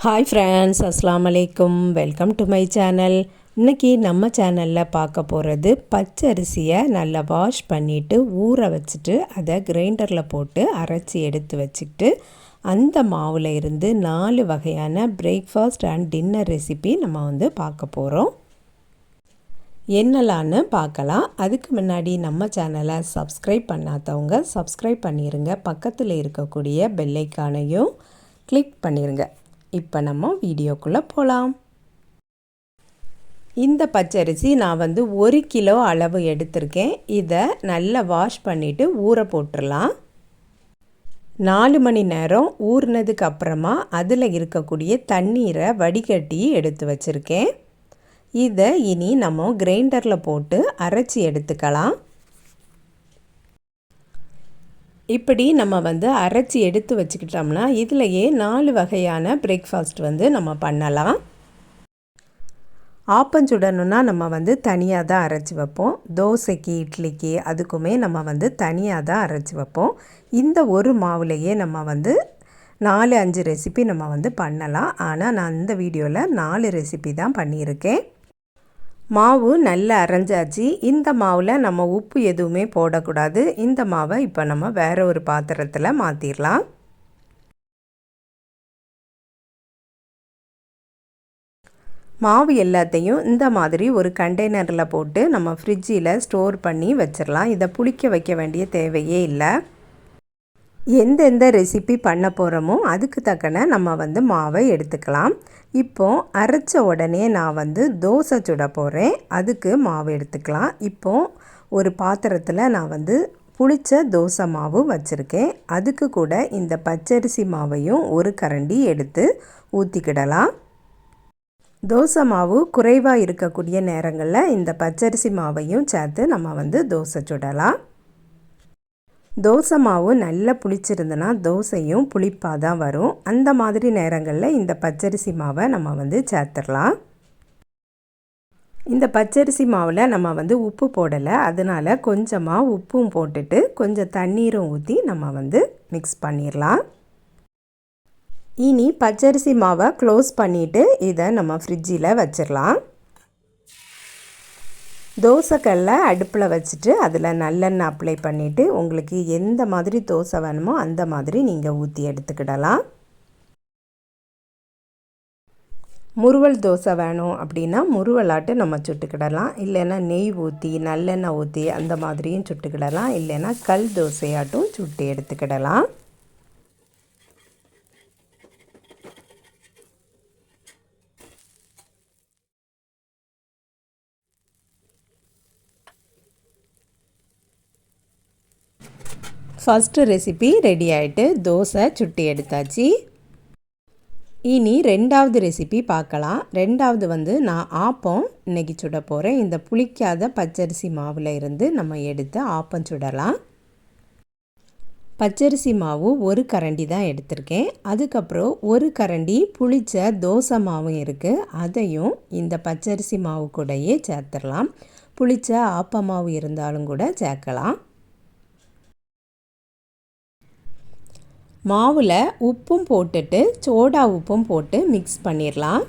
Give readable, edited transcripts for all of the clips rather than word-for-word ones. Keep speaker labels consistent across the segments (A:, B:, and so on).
A: Hi friends, அஸ்ஸலாமு அலைக்கும். Welcome to my channel. இன்றைக்கி நம்ம சேனலில் பார்க்க போகிறது பச்சரிசியை நல்லா வாஷ் பண்ணிவிட்டு ஊற வச்சுட்டு அதை கிரைண்டரில் போட்டு அரைச்சி எடுத்து வச்சுக்கிட்டு அந்த மாவில் இருந்து 4 வகையான பிரேக்ஃபாஸ்ட் அண்ட் டின்னர் ரெசிபி நம்ம பார்க்க போகிறோம். என்னலான்னு பார்க்கலாம். அதுக்கு முன்னாடி நம்ம சேனலை சப்ஸ்கிரைப் பண்ணாதவங்க சப்ஸ்கிரைப் பண்ணிடுங்க. பக்கத்தில் இருக்கக்கூடிய பெல் ஐக்கானையும் கிளிக் பண்ணிடுங்க. இப்போ நம்ம வீடியோக்குள்ளே போகலாம். இந்த பச்சரிசி நான் 1 கிலோ அளவு எடுத்திருக்கேன். இதை நல்லா வாஷ் பண்ணிவிட்டு ஊற போட்டுடலாம். 4 மணி நேரம் ஊறினதுக்கு அப்புறமா அதில் இருக்கக்கூடிய தண்ணீரை வடிகட்டி எடுத்து வச்சுருக்கேன். இதை இனி நம்ம கிரைண்டரில் போட்டு அரைச்சி எடுத்துக்கலாம். இப்படி நம்ம அரைச்சி எடுத்து வச்சுக்கிட்டோம்னா இதிலையே 4 வகையான பிரேக்ஃபாஸ்ட் நம்ம பண்ணலாம். ஆப்பஞ்சுடணுன்னா நம்ம தனியாக தான் அரைச்சி வைப்போம். தோசைக்கு, இட்லிக்கு அதுக்குமே நம்ம தனியாக தான் அரைச்சி வைப்போம். இந்த ஒரு மாவுலையே நம்ம 4-5 ரெசிபி நம்ம பண்ணலாம். ஆனால் நான் இந்த வீடியோவில் 4 ரெசிபி தான் பண்ணியிருக்கேன். மாவு நல்லா அரைஞ்சாச்சு. இந்த மாவில் நம்ம உப்பு எதுவுமே போடக்கூடாது. இந்த மாவை இப்போ நம்ம வேறு ஒரு பாத்திரத்தில் மாற்றிடலாம். மாவு எல்லாத்தையும் இந்த மாதிரி ஒரு கண்டெய்னரில் போட்டு நம்ம ஃப்ரிட்ஜில் ஸ்டோர் பண்ணி வச்சிடலாம். இதை புளிக்க வைக்க வேண்டிய தேவையே இல்லை. எந்தெந்த ரெசிபி பண்ண போகிறோமோ அதுக்கு தக்கன நம்ம மாவை எடுத்துக்கலாம். இப்போது அரைச்ச உடனே நான் தோசை சுட போகிறேன். அதுக்கு மாவு எடுத்துக்கலாம். இப்போது ஒரு பாத்திரத்தில் நான் புளிச்ச தோசை மாவு வச்சுருக்கேன். அதுக்கு கூட இந்த பச்சரிசி மாவையும் ஒரு கரண்டி எடுத்து ஊற்றிக்கிடலாம். தோசை மாவு குறைவாக இருக்கக்கூடிய நேரங்களில் இந்த பச்சரிசி மாவையும் சேர்த்து நம்ம தோசை சுடலாம். தோசை மாவு நல்லா புளிச்சிருந்தனா தோசையும் புளிப்பாக தான் வரும். அந்த மாதிரி நேரங்களில் இந்த பச்சரிசி மாவை நம்ம சேர்த்துடலாம். இந்த பச்சரிசி மாவில் நம்ம உப்பு போடலை. அதனால் கொஞ்சமாக உப்பும் போட்டுட்டு கொஞ்சம் தண்ணீரும் ஊற்றி நம்ம மிக்ஸ் பண்ணிடலாம். இனி பச்சரிசி மாவை க்ளோஸ் பண்ணிவிட்டு இதை நம்ம ஃப்ரிட்ஜில் வச்சிடலாம். தோசைக்கல்லை அடுப்பில் வச்சுட்டு அதில் நல்லெண்ணெய் அப்ளை பண்ணிவிட்டு உங்களுக்கு எந்த மாதிரி தோசை வேணுமோ அந்த மாதிரி நீங்கள் ஊற்றி எடுத்துக்கிடலாம். முறுவல் தோசை வேணும் அப்படின்னா முறுவலாட்டு நம்ம சுட்டுக்கிடலாம். இல்லைன்னா நெய் ஊற்றி நல்லெண்ணெய் ஊற்றி அந்த மாதிரியும் சுட்டுக்கிடலாம். இல்லைன்னா கல் தோசையாட்டும் சுட்டு எடுத்துக்கிடலாம். ஃபஸ்ட்டு ரெசிபி ரெடி ஆகிட்டு தோசை சுட்டி எடுத்தாச்சு. இனி 2வது ரெசிபி பார்க்கலாம். 2வது நான் ஆப்பம் இன்றைக்கி சுட போகிறேன். இந்த புளிக்காத பச்சரிசி மாவில் இருந்து நம்ம எடுத்து ஆப்பம் சுடலாம். பச்சரிசி மாவு ஒரு கரண்டி தான் எடுத்திருக்கேன். அதுக்கப்புறம் ஒரு கரண்டி புளிச்ச தோசை மாவும் இருக்குது. அதையும் இந்த பச்சரிசி மாவு கூடயே சேர்த்துடலாம். புளிச்ச ஆப்ப மாவு இருந்தாலும் கூட சேர்க்கலாம். மாவில் உப்பும் போட்டுட்டு சோடா உப்பும் போட்டு மிக்ஸ் பண்ணிடலாம்.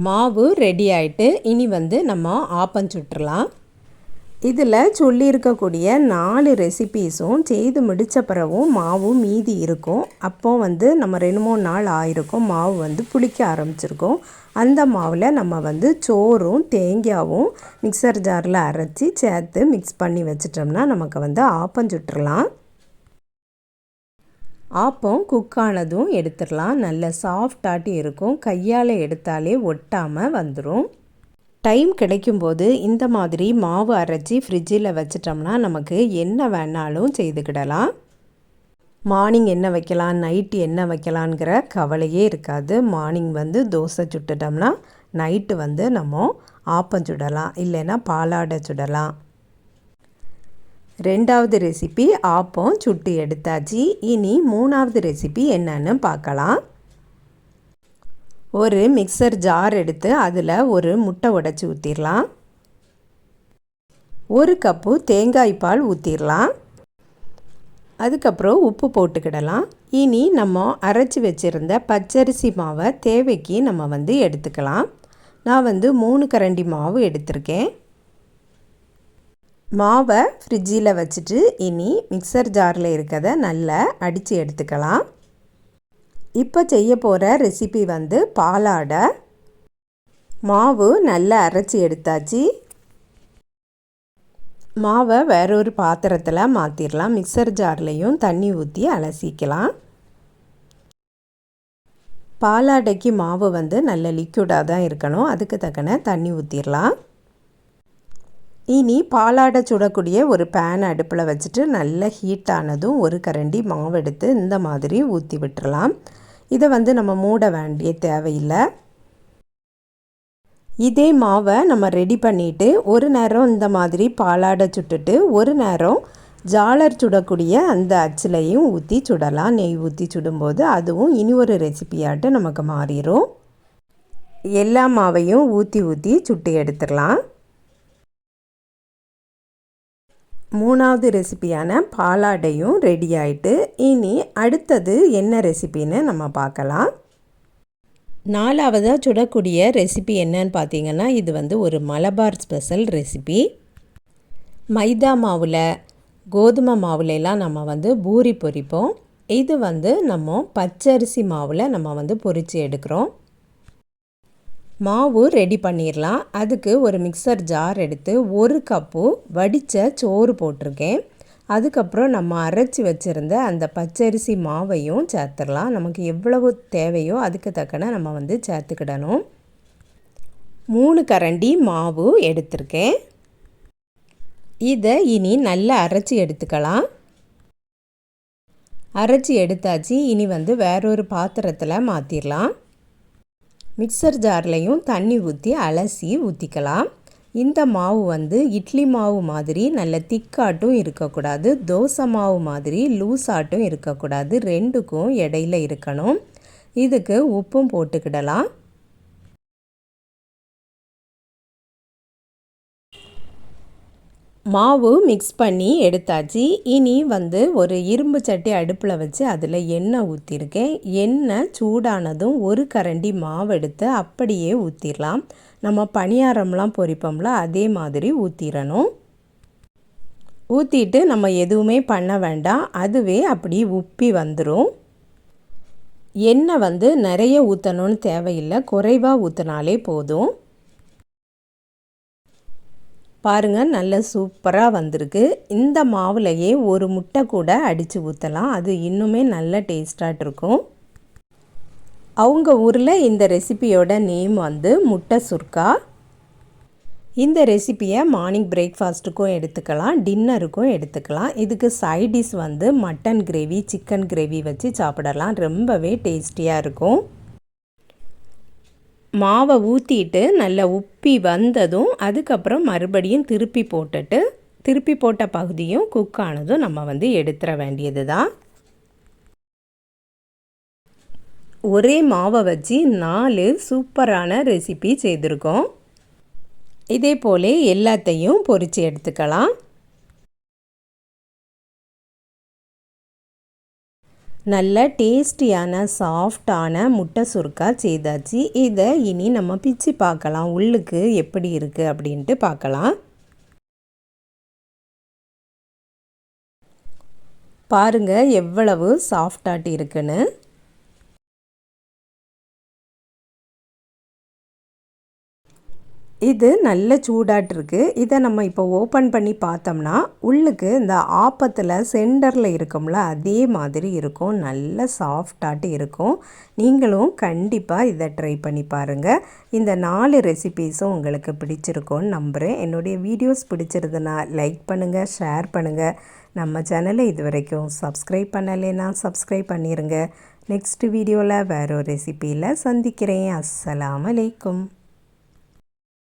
A: மாவு ரெடி ஆகிட்டு இனி நம்ம ஆப்பம் சுட்டுடலாம். இதில் சொல்லியிருக்கக்கூடிய 4 ரெசிபீஸும் செய்து முடித்த பிறகும் மாவு மீதி இருக்கும். அப்போது நம்ம 2-3 நாள் ஆயிருக்கும். மாவு புளிக்க ஆரம்பிச்சிருக்கும். அந்த மாவில் நம்ம சோறும் தேங்காயும் மிக்சர் ஜாரில் அரைச்சி சேர்த்து மிக்ஸ் பண்ணி வச்சிட்டோம்னா நமக்கு ஆப்பம் சுட்டுடலாம். ஆப்பம் குக்கானதும் எடுத்துடலாம். நல்ல சாஃப்டாட்டி இருக்கும். கையால் எடுத்தாலே ஒட்டாமல் வந்துடும். டைம் கிடைக்கும்போது இந்த மாதிரி மாவு அரைச்சி ஃப்ரிட்ஜில் வச்சிட்டோம்னா நமக்கு என்ன வேணாலும் செய்துக்கிடலாம். மார்னிங் என்ன வைக்கலாம், நைட்டு என்ன வைக்கலாங்கிற கவலையே இருக்காது. மார்னிங் தோசை சுட்டுட்டோம்னா நைட்டு நம்ம ஆப்பம் சுடலாம். இல்லைன்னா பாலாடை சுடலாம். 2வது ரெசிபி ஆப்பம் சுட்டு எடுத்தாச்சு. இனி 3வது ரெசிபி என்னன்னு பார்க்கலாம். ஒரு மிக்சர் ஜார் எடுத்து அதில் ஒரு முட்டை உடைச்சி ஊற்றிடலாம். 1 கப்பு தேங்காய் பால் ஊற்றிடலாம். அதுக்கப்புறம் உப்பு போட்டுக்கிடலாம். இனி நம்ம அரைச்சி வச்சுருந்த பச்சரிசி மாவை தேவைக்கு நம்ம வந்து எடுத்துக்கலாம். நான் வந்து 3 கரண்டி மாவு எடுத்திருக்கேன். மாவை ஃப்ரிட்ஜில் வச்சுட்டு இனி மிக்சர் ஜாரில் இருக்கிறத நல்லா அடித்து எடுத்துக்கலாம். இப்போ செய்ய போகிற ரெசிபி வந்து பாலாடை. மாவு நல்லா அரைச்சி எடுத்தாச்சு. மாவை வேறொரு பாத்திரத்தில் மாற்றிடலாம். மிக்சர் ஜார்லேயும் தண்ணி ஊற்றி அலசிக்கலாம். பாலாடைக்கு மாவு வந்து நல்ல லிக்விடாக தான் இருக்கணும். அதுக்கு தக்கன தண்ணி ஊற்றிடலாம். இனி பாலாடை சுடக்கூடிய ஒரு பேன் அடுப்பில் வச்சுட்டு நல்லா ஹீட் ஆனதும் ஒரு கரண்டி மாவு எடுத்து இந்த மாதிரி ஊற்றி விட்டுறலாம். இதை வந்து நம்ம மூட வேண்டிய தேவையில்லை. இதே மாவை நம்ம ரெடி பண்ணிவிட்டு ஒரு நேரம் இந்த மாதிரி பாலாடை சுட்டுட்டு ஒரு நேரம் ஜாலர் சுடக்கூடிய அந்த அச்சிலையும் ஊற்றி சுடலாம். நெய் ஊற்றி சுடும்போது அதுவும் இனி ஒரு ரெசிபியாட்டு நமக்கு மாறிடும். எல்லா மாவையும் ஊற்றி ஊற்றி சுட்டு எடுத்துடலாம். 3வது ரெசிபியான பாலாடையும் ரெடி ஆகிட்டு இனி அடுத்தது என்ன ரெசிபின்னு நம்ம பார்க்கலாம். 4வதாக சுடக்கூடிய ரெசிபி என்னன்னு பார்த்தீங்கன்னா, இது வந்து ஒரு மலபார் ஸ்பெஷல் ரெசிபி. மைதா மாவில் கோதுமை மாவுலெலாம் நம்ம வந்து பூரி பொரிப்போம். இது வந்து நம்ம பச்சரிசி மாவில் நம்ம வந்து பொரித்து எடுக்கிறோம். மாவு ரெடி பண்ணிடலாம். அதுக்கு ஒரு மிக்சர் ஜார் எடுத்து 1 கப்பு வடித்த சோறு போட்டிருக்கேன். அதுக்கப்புறம் நம்ம அரைச்சி வச்சுருந்த அந்த பச்சரிசி மாவையும் சேர்த்துடலாம். நமக்கு எவ்வளவு தேவையோ அதுக்கு தக்கன நம்ம வந்து சேர்த்துக்கிடணும். 3 கரண்டி மாவு எடுத்திருக்கேன். இதை இனி நல்லா அரைச்சி எடுத்துக்கலாம். அரைச்சி எடுத்தாச்சு. இனி வந்து வேறொரு பாத்திரத்தில் மாற்றிடலாம். மிக்சர் ஜார்லேயும் தண்ணி ஊற்றி அலசி ஊற்றிக்கலாம். இந்த மாவு வந்து இட்லி மாவு மாதிரி நல்ல திக்காட்டும் இருக்கக்கூடாது, தோசை மாவு மாதிரி லூஸாட்டும் இருக்கக்கூடாது. ரெண்டுக்கும் இடையில இருக்கணும். இதுக்கு உப்பும் போட்டுக்கிடலாம். மாவு மிக்ஸ் பண்ணி எடுத்தாச்சு. இனி வந்து ஒரு இரும்பு சட்டி அடுப்பில் வச்சு அதில் எண்ணெய் ஊற்றிருக்கேன். எண்ணெய் சூடானதும் 1 கரண்டி மாவு எடுத்து அப்படியே ஊற்றிடலாம். நம்ம பணியாரம்லாம் பொரிப்போம்ல அதே மாதிரி ஊற்றிடணும். ஊற்றிட்டு நம்ம எதுவுமே பண்ண வேண்டாம், அதுவே அப்படி உப்பி வந்துடும். எண்ணெய் வந்து நிறைய ஊற்றணும்னு தேவையில்லை, குறைவாக ஊற்றினாலே போதும். பாருங்கள், நல்ல சூப்பராக வந்திருக்கு. இந்த மாவுலையே ஒரு முட்டை கூட அடித்து ஊற்றலாம். அது இன்னுமே நல்ல டேஸ்டாக இருக்கும். அவங்க ஊரில் இந்த ரெசிபியோட நேம் வந்து முட்டசுர்க்கா. இந்த ரெசிப்பியை மார்னிங் பிரேக்ஃபாஸ்ட்டுக்கும் எடுத்துக்கலாம், டின்னருக்கும் எடுத்துக்கலாம். இதுக்கு சைட் டிஷ் வந்து மட்டன் கிரேவி, சிக்கன் கிரேவி வச்சு சாப்பிடலாம். ரொம்பவே டேஸ்டியாக இருக்கும். மாவை ஊற்றிட்டு நல்லா உப்பி வந்ததும் அதுக்கப்புறம் மறுபடியும் திருப்பி போட்ட பகுதியும் குக் ஆனதும் நம்ம வந்து எடுத்துட வேண்டியது தான். ஒரே மாவை வச்சு 4 சூப்பரான ரெசிபி செய்திருக்கோம். இதே போல் எல்லாத்தையும் பொரித்து எடுத்துக்கலாம். நல்ல டேஸ்டியான சாஃப்டான முட்டை சுருக்கா செய்தாச்சு. இதை இனி நம்ம பிச்சு பார்க்கலாம், உள்ளுக்கு எப்படி இருக்குது அப்படின்ட்டு பார்க்கலாம். பாருங்கள் எவ்வளவு சாஃப்டாட்டி இருக்குன்னு. இது நல்ல சூடாட்டிருக்கு. இதை நம்ம இப்போ ஓப்பன் பண்ணி பார்த்தோம்னா உள்ளுக்கு இந்த ஆப்பத்தில் சென்டரில் இருக்கும்ல அதே மாதிரி இருக்கும். நல்ல சாஃப்டாட்டு இருக்கும். நீங்களும் கண்டிப்பாக இதை ட்ரை பண்ணி பாருங்கள். இந்த 4 ரெசிபீஸும் உங்களுக்கு பிடிச்சிருக்கும்னு நம்புகிறேன். என்னுடைய வீடியோஸ் பிடிச்சிருதுன்னா லைக் பண்ணுங்கள், ஷேர் பண்ணுங்கள். நம்ம சேனலை இது வரைக்கும் சப்ஸ்கிரைப் பண்ணலைன்னா சப்ஸ்கிரைப் பண்ணிடுங்க. நெக்ஸ்ட் வீடியோவில் வேறு ஒரு ரெசிபியில் சந்திக்கிறேன். அஸ்ஸலாமு அலைக்கும்.